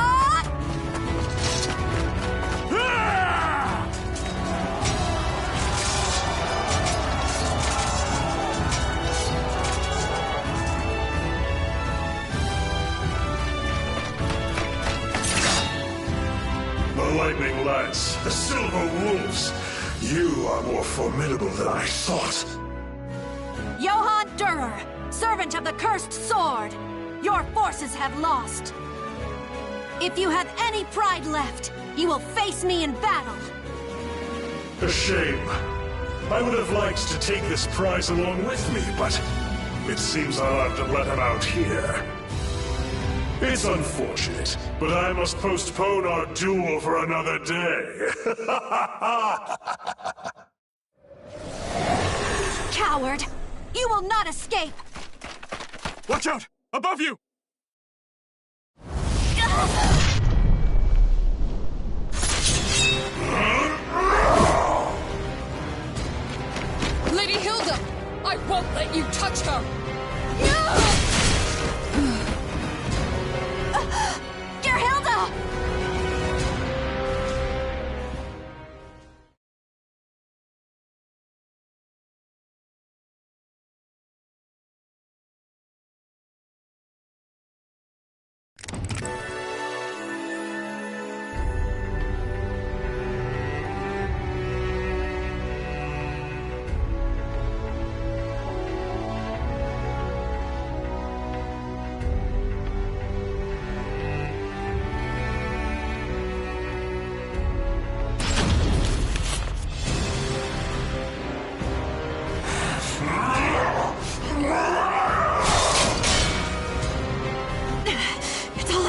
The Lightning Lance, the Silver Wolves. You are more formidable than I thought. Johann Durer, servant of the Cursed Sword, your forces have lost. If you have any pride left, you will face me in battle. A shame. I would have liked to take this prize along with me, but it seems I'll have to let him out here. It's unfortunate, but I must postpone our duel for another day. Coward! You will not escape! Watch out! Above you! Lady Hilde! I won't let you touch her! Dear Hilde!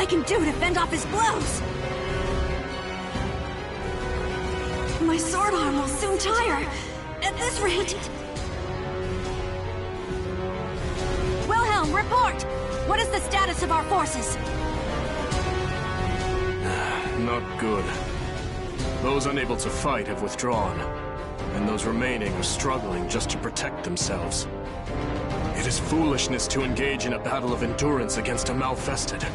Can do to fend off his blows. My sword arm will soon tire. At this rate. Wilhelm, report! What is the status of our forces? Not good. Those unable to fight have withdrawn, and those remaining are struggling just to protect themselves. It is foolishness to engage in a battle of endurance against a Malfested.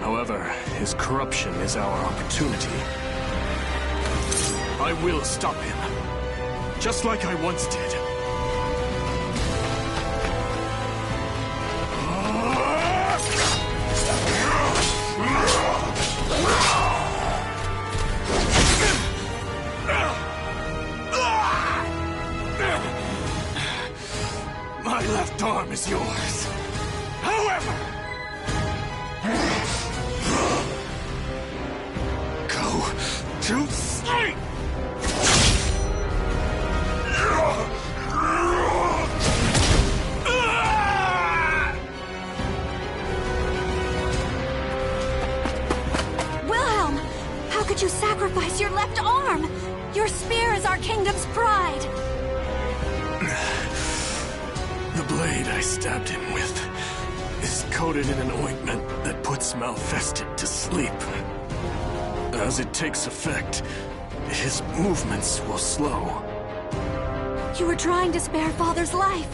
However, his corruption is our opportunity. I will stop him, just like I once did. My left arm is yours. However, to sleep! Wilhelm! How could you sacrifice your left arm? Your spear is our kingdom's pride! The blade I stabbed him with is coated in an ointment that puts Malfested to sleep. As it takes effect, his movements will slow. You were trying to spare Father's life,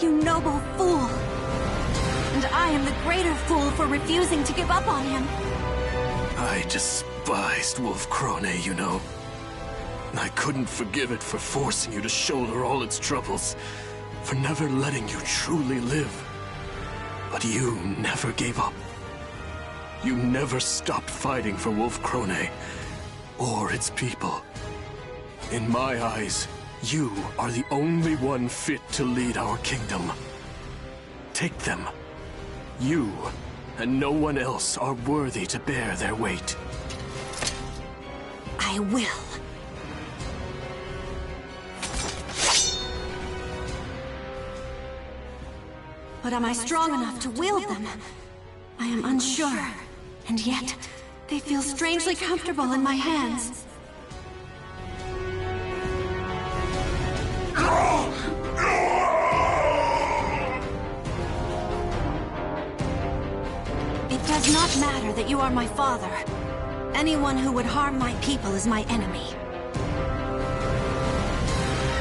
you noble fool. And I am the greater fool for refusing to give up on him. I despised Wolf Krone, you know. I couldn't forgive it for forcing you to shoulder all its troubles, for never letting you truly live. But you never gave up. You never stopped fighting for Wolf Krone, or its people. In my eyes, you are the only one fit to lead our kingdom. Take them. You and no one else are worthy to bear their weight. I will. But am I strong enough to wield them? I am unsure. And yet, they feel strangely comfortable in my hands. It does not matter that you are my father. Anyone who would harm my people is my enemy.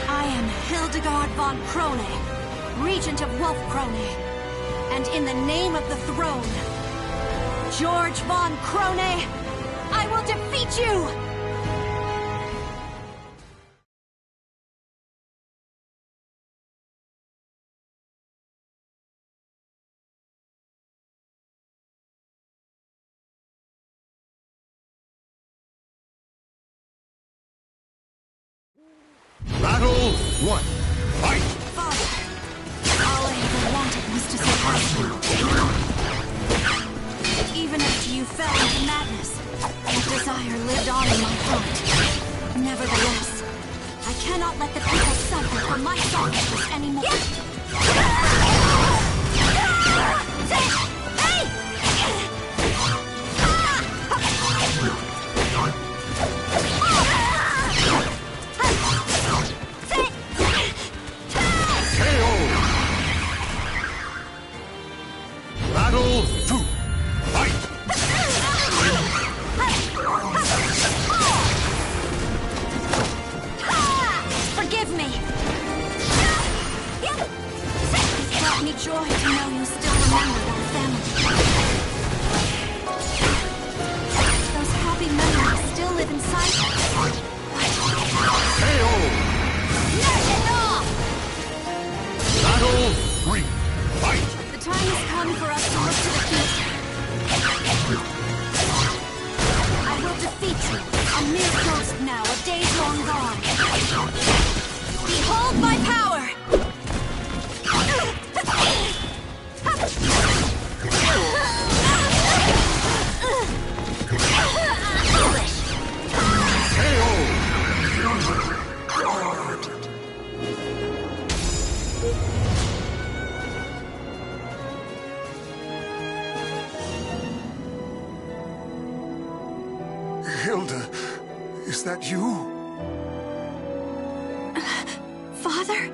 I am Hildegard von Krone, Regent of Wolf Krone. And in the name of the throne, George von Krone, I will defeat you! Battle 1. Fight! Father, all I ever wanted was to surpass you. Even after you fell into madness, that desire lived on in my heart. Nevertheless, I cannot let the people suffer from my selfishness anymore. Battle 2. Fight! Forgive me! It brought me joy to know you still remembered our family. Those happy memories still live inside me. KO! Battle 3. Fight! The time has come for us to look to the future. I will defeat you, a mere ghost now, a days long gone. Behold my power! Hilde, is that you? Father?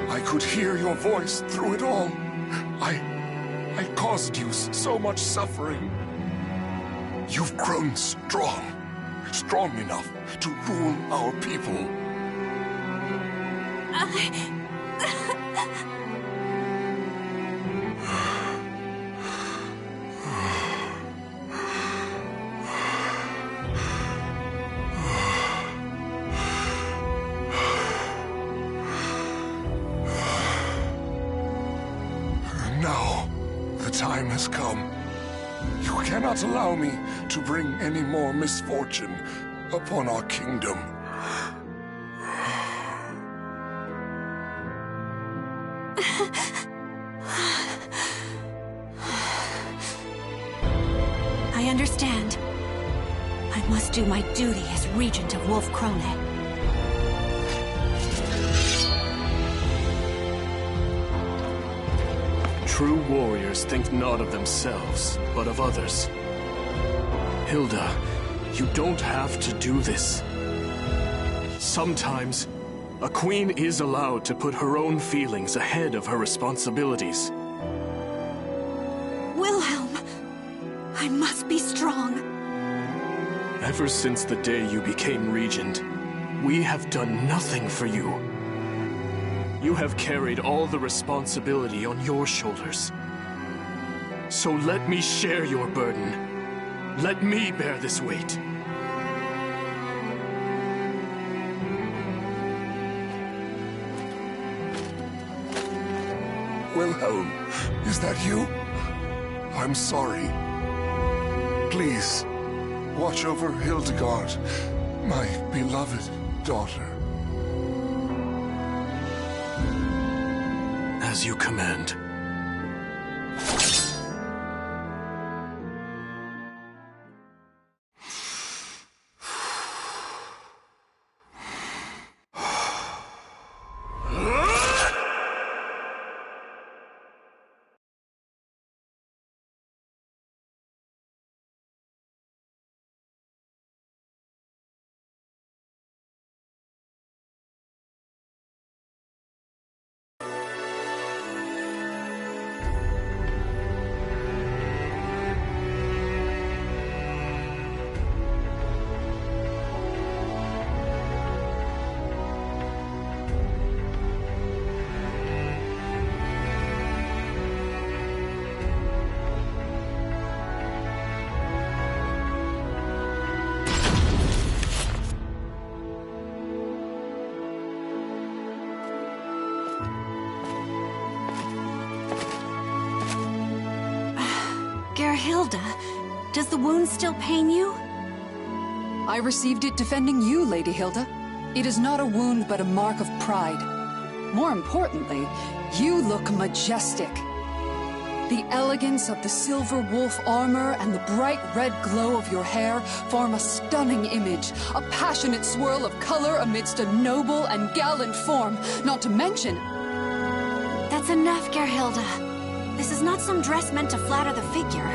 I could hear your voice through it all. I caused you so much suffering. You've grown strong enough to rule our people. Now, the time has come. You cannot allow me to bring any more misfortune upon our kingdom. I understand. I must do my duty as Regent of Wolf Krone. True warriors think not of themselves, but of others. Hilde, you don't have to do this. Sometimes, a queen is allowed to put her own feelings ahead of her responsibilities. Wilhelm, I must be strong. Ever since the day you became regent, we have done nothing for you. You have carried all the responsibility on your shoulders. So let me share your burden. Let me bear this weight. Wilhelm, is that you? I'm sorry. Please, watch over Hildegard, my beloved daughter. As you command. Hilde, does the wound still pain you? I received it defending you, Lady Hilde. It is not a wound, but a mark of pride. More importantly, you look majestic. The elegance of the silver wolf armor and the bright red glow of your hair form a stunning image, a passionate swirl of color amidst a noble and gallant form, not to mention... That's enough, Gerhilde. This is not some dress meant to flatter the figure.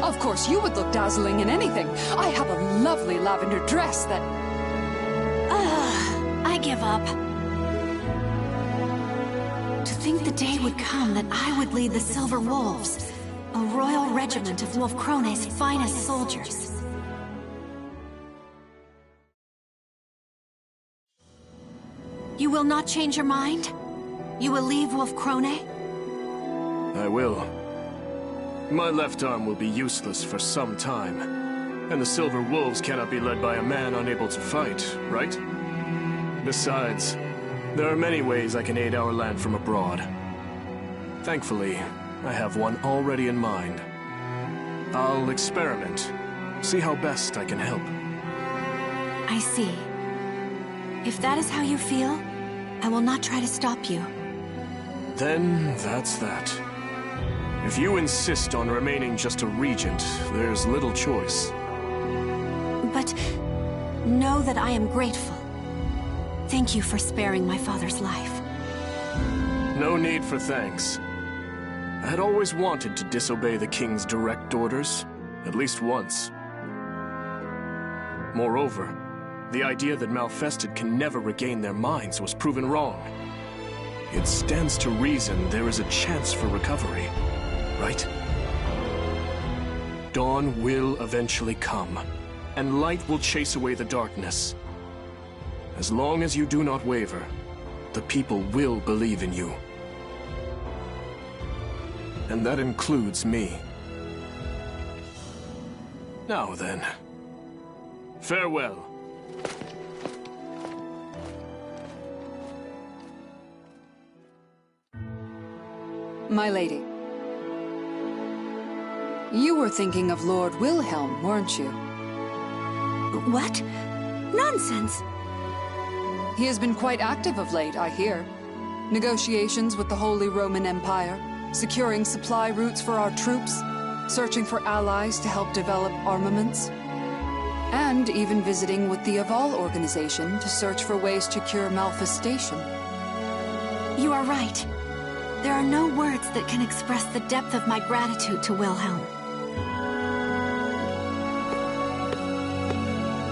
Of course, you would look dazzling in anything. I have a lovely lavender dress that... I give up. To think the day would come that I would lead the Silver Wolves, a royal regiment of Wolf Krone's finest soldiers. You will not change your mind? You will leave Wolf Krone? I will. My left arm will be useless for some time. And the Silver Wolves cannot be led by a man unable to fight, right? Besides, there are many ways I can aid our land from abroad. Thankfully, I have one already in mind. I'll experiment, see how best I can help. I see. If that is how you feel, I will not try to stop you. Then that's that. If you insist on remaining just a regent, there's little choice. But know that I am grateful. Thank you for sparing my father's life. No need for thanks. I had always wanted to disobey the king's direct orders, at least once. Moreover, the idea that Malfested can never regain their minds was proven wrong. It stands to reason there is a chance for recovery, right? Dawn will eventually come, and light will chase away the darkness. As long as you do not waver, the people will believe in you. And that includes me. Now then, farewell. My lady. You were thinking of Lord Wilhelm, weren't you? What? Nonsense! He has been quite active of late, I hear. Negotiations with the Holy Roman Empire, securing supply routes for our troops, searching for allies to help develop armaments, and even visiting with the Aval organization to search for ways to cure malfestation. You are right. There are no words that can express the depth of my gratitude to Wilhelm.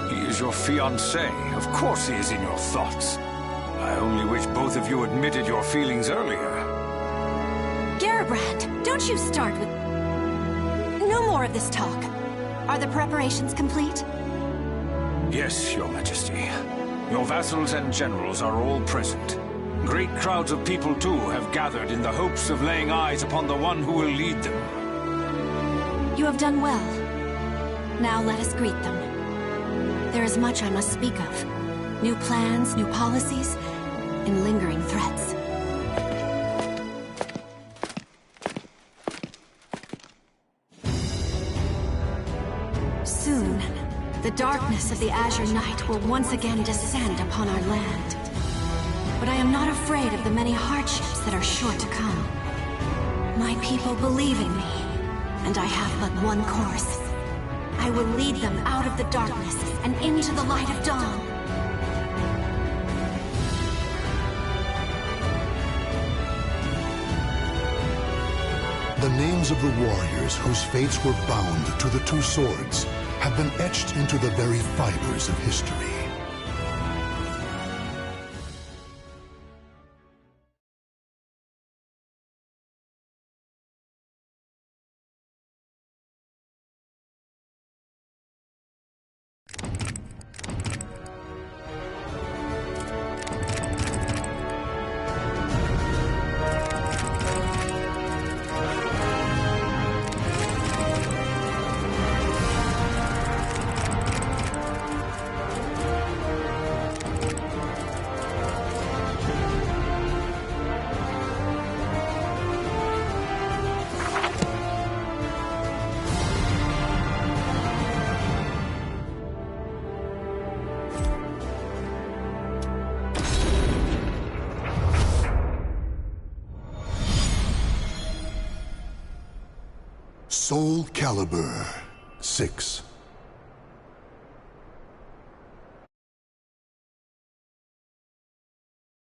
He is your fiancé. Of course he is in your thoughts. I only wish both of you admitted your feelings earlier. Gerbrand, don't you start with... No more of this talk. Are the preparations complete? Yes, Your Majesty. Your vassals and generals are all present. Great crowds of people, too, have gathered in the hopes of laying eyes upon the one who will lead them. You have done well. Now let us greet them. There is much I must speak of. New plans, new policies, and lingering threats. Soon, the darkness of the Azure Night will once again descend upon our land. But I am not afraid of the many hardships that are sure to come. My people believe in me, and I have but one course. I will lead them out of the darkness and into the light of dawn. The names of the warriors whose fates were bound to the two swords have been etched into the very fibers of history. SoulCalibur 6.